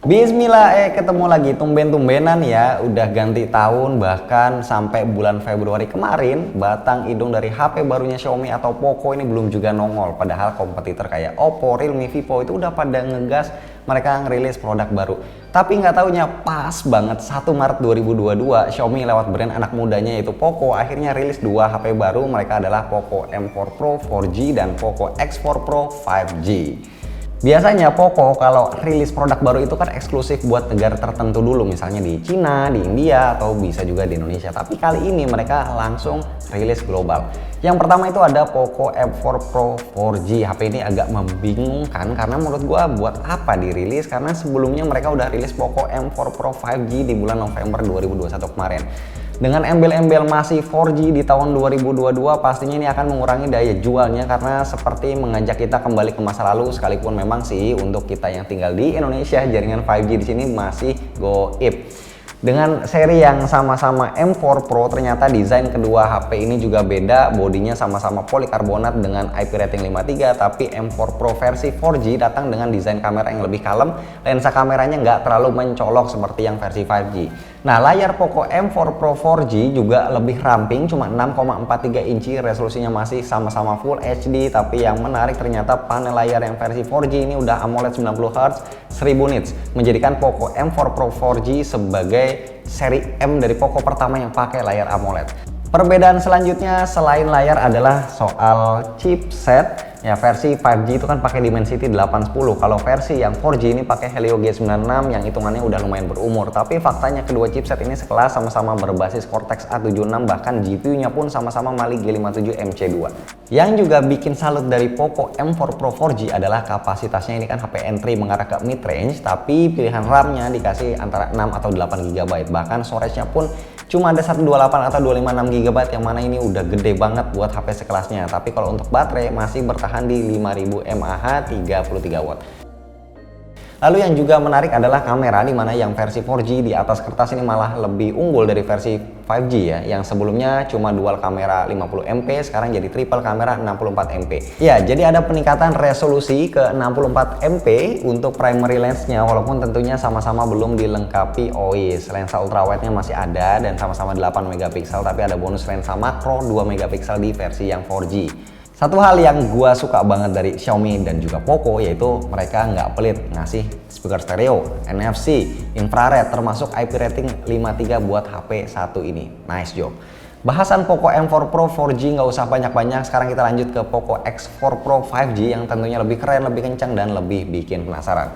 Bismillah, ketemu lagi tumben-tumbenan ya, udah ganti tahun bahkan sampai bulan Februari kemarin batang hidung dari HP barunya Xiaomi atau Poco ini belum juga nongol. Padahal kompetitor kayak Oppo, Realme, Vivo itu udah pada ngegas mereka ngerilis produk baru. Tapi nggak taunya pas banget 1 Maret 2022 Xiaomi lewat brand anak mudanya yaitu Poco akhirnya rilis dua HP baru. Mereka adalah Poco M4 Pro 4G dan Poco X4 Pro 5G. Biasanya Poco kalau rilis produk baru itu kan eksklusif buat negara tertentu dulu, misalnya di Cina, di India, atau bisa juga di Indonesia. Tapi kali ini mereka langsung rilis global. Yang pertama itu ada Poco M4 Pro 4G. HP ini agak membingungkan karena menurut gua buat apa dirilis, karena sebelumnya mereka udah rilis Poco M4 Pro 5G di bulan November 2021 kemarin. Dengan embel-embel masih 4G di tahun 2022 pastinya ini akan mengurangi daya jualnya karena seperti mengajak kita kembali ke masa lalu, sekalipun memang sih untuk kita yang tinggal di Indonesia jaringan 5G di sini masih goib. Dengan seri yang sama-sama M4 Pro ternyata desain kedua HP ini juga beda, bodinya sama-sama polikarbonat dengan IP rating 5.3, tapi M4 Pro versi 4G datang dengan desain kamera yang lebih kalem, lensa kameranya nggak terlalu mencolok seperti yang versi 5G. Nah, layar Poco M4 Pro 4G juga lebih ramping, cuma 6,43 inci, resolusinya masih sama-sama Full HD, tapi yang menarik ternyata panel layar yang versi 4G ini udah AMOLED 90Hz 1000 nits, menjadikan Poco M4 Pro 4G sebagai seri M dari Poco pertama yang pakai layar AMOLED. Perbedaan selanjutnya selain layar adalah soal chipset. Ya, versi 5G itu kan pakai Dimensity 810. Kalau versi yang 4G ini pakai Helio G96 yang hitungannya udah lumayan berumur. Tapi faktanya kedua chipset ini sekelas, sama-sama berbasis Cortex A76, bahkan GPU-nya pun sama-sama Mali G57 MC2. Yang juga bikin salut dari Poco M4 Pro 4G adalah kapasitasnya. Ini kan HP entry mengarah ke mid range, tapi pilihan RAM-nya dikasih antara 6 atau 8 GB. Bahkan storage-nya pun cuma ada 128 atau 256 GB, yang mana ini udah gede banget buat HP sekelasnya. Tapi kalau untuk baterai masih bertahan di 5000 mAh 33 watt. Lalu yang juga menarik adalah kamera, di mana yang versi 4G di atas kertas ini malah lebih unggul dari versi 5G ya. Yang sebelumnya cuma dual kamera 50MP, sekarang jadi triple kamera 64MP. Ya, jadi ada peningkatan resolusi ke 64MP untuk primary lensnya, walaupun tentunya sama-sama belum dilengkapi OIS. Lensa ultrawide-nya masih ada dan sama-sama 8 megapiksel, tapi ada bonus lensa makro 2 megapiksel di versi yang 4G. Satu hal yang gua suka banget dari Xiaomi dan juga Poco yaitu mereka nggak pelit ngasih speaker stereo, NFC, infrared, termasuk IP rating 5.3 buat HP satu ini. Nice job. Bahasan Poco M4 Pro 4G nggak usah banyak-banyak, sekarang kita lanjut ke Poco X4 Pro 5G yang tentunya lebih keren, lebih kencang, dan lebih bikin penasaran.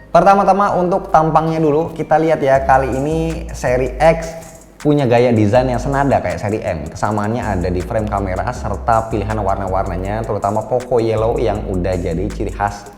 Pertama-tama untuk tampangnya dulu, kita lihat ya, kali ini seri X punya gaya desain yang senada kayak seri M. Kesamaannya ada di frame kamera serta pilihan warna-warnanya, terutama Poco Yellow yang udah jadi ciri khas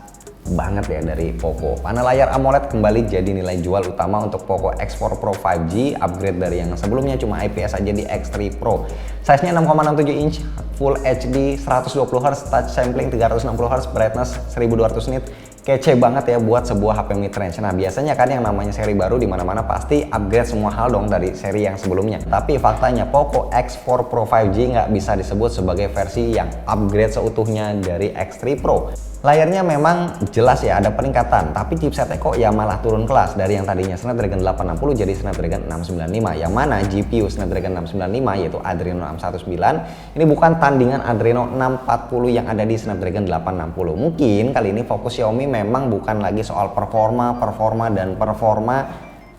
banget ya dari Poco. Panel layar AMOLED kembali jadi nilai jual utama untuk Poco X4 Pro 5G, upgrade dari yang sebelumnya cuma IPS aja di X3 Pro. Size-nya 6,67 inch, Full HD, 120Hz, touch sampling 360Hz, brightness 1200 nit. Kece banget ya buat sebuah HP mid-range. Nah, biasanya kan yang namanya seri baru di mana-mana pasti upgrade semua hal dong dari seri yang sebelumnya. Tapi faktanya Poco X4 Pro 5G nggak bisa disebut sebagai versi yang upgrade seutuhnya dari X3 Pro. Layarnya memang jelas ya ada peningkatan, tapi chipsetnya kok ya malah turun kelas dari yang tadinya Snapdragon 860 jadi Snapdragon 695, yang mana GPU Snapdragon 695 yaitu Adreno 619 ini bukan tandingan Adreno 640 yang ada di Snapdragon 860. Mungkin kali ini fokus Xiaomi memang bukan lagi soal performa,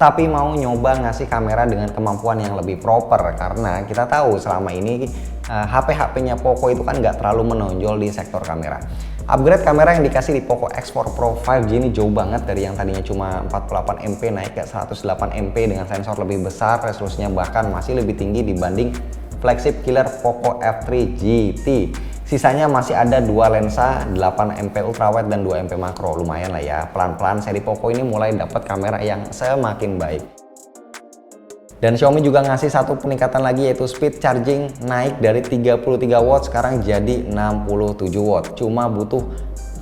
tapi mau nyoba ngasih kamera dengan kemampuan yang lebih proper, karena kita tahu selama ini HP-HP-nya Poco itu kan nggak terlalu menonjol di sektor kamera. Upgrade kamera yang dikasih di Poco X4 Pro 5G ini jauh banget dari yang tadinya cuma 48MP naik ke 108MP dengan sensor lebih besar, resolusinya bahkan masih lebih tinggi dibanding flagship killer Poco F3 GT. Sisanya masih ada dua lensa 8MP ultrawide dan 2MP makro. Lumayan lah ya, pelan-pelan seri Poco ini mulai dapat kamera yang semakin baik. Dan Xiaomi juga ngasih satu peningkatan lagi yaitu speed charging naik dari 33 watt sekarang jadi 67 watt. Cuma butuh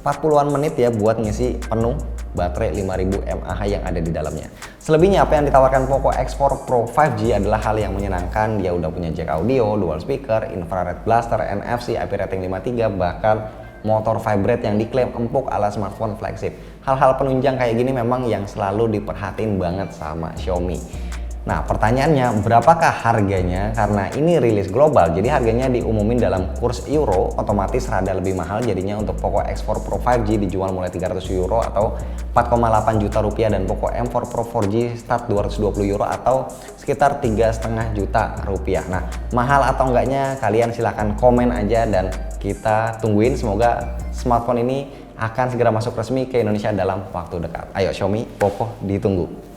40-an menit ya buat ngisi penuh baterai 5000 mAh yang ada di dalamnya. Selebihnya apa yang ditawarkan Poco X4 Pro 5G adalah hal yang menyenangkan. Dia udah punya jack audio, dual speaker, infrared blaster, NFC, IP rating 5.3, bahkan motor vibrate yang diklaim empuk ala smartphone flagship. hal-hal penunjang kayak gini memang yang selalu diperhatiin banget sama Xiaomi. Nah, pertanyaannya berapakah harganya? Karena ini rilis global, jadi harganya diumumin dalam kurs euro, otomatis rada lebih mahal. Jadinya untuk Poco X4 Pro 5G dijual mulai 300 euro atau 4,8 juta rupiah, dan Poco M4 Pro 4G start 220 euro atau sekitar 3,5 juta rupiah. Nah, mahal atau enggaknya kalian silahkan komen aja dan kita tungguin. Semoga smartphone ini akan segera masuk resmi ke Indonesia dalam waktu dekat. Ayo Xiaomi, Poco ditunggu.